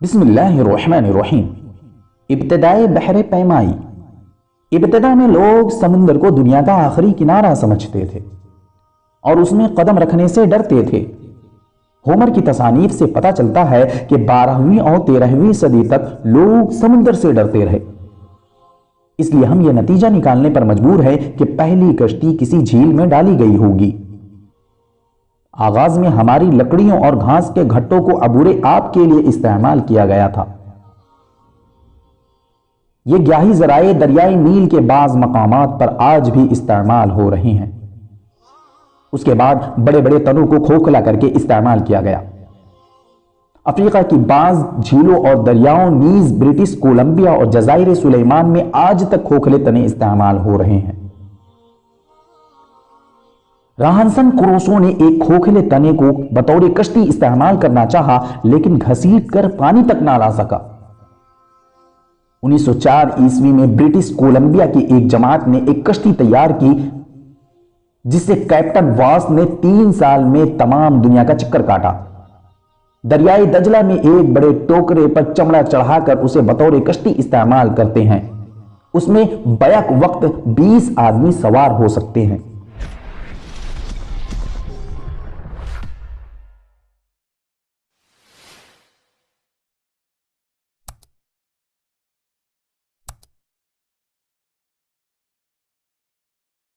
बिस्मिल्लाहिर्रहमानिर्रहीम। इब्तिदाए बहरे पैमाई। इब्तिदा में लोग समुंदर को दुनिया का आखिरी किनारा समझते थे और उसमें कदम रखने से डरते थे। होमर की तसानीफ से पता चलता है कि 12वीं और 13वीं सदी तक लोग समुंदर से डरते रहे। इसलिए हम यह नतीजा निकालने पर मजबूर हैं कि पहली कश्ती किसी झील में डाली गई होगी। आगाज में हमारी लकड़ियों और घास के घट्टों को अबूरे आब के लिए इस्तेमाल किया गया था। ये ग्याही जराए दरियाई नील के बाज मकामात पर आज भी इस्तेमाल हो रहे हैं। उसके बाद बड़े बड़े तनों को खोखला करके इस्तेमाल किया गया। अफ्रीका की बाज झीलों और दरियाओं नीज ब्रिटिश कोलंबिया और जजायर सुलेमान में आज तक खोखले तने इस्तेमाल हो रहे हैं। राहनसन क्रूसो ने एक खोखले तने को बतौर कश्ती इस्तेमाल करना चाहा, लेकिन घसीट कर पानी तक ना ला सका। 1904 ईस्वी में ब्रिटिश कोलंबिया की एक जमात ने एक कश्ती तैयार की जिससे कैप्टन वास ने 3 साल में तमाम दुनिया का चक्कर काटा। दरियाई दजला में एक बड़े टोकरे पर चमड़ा चढ़ाकर उसे बतौर कश्ती इस्तेमाल करते हैं। उसमें बैक वक्त 20 आदमी सवार हो सकते हैं।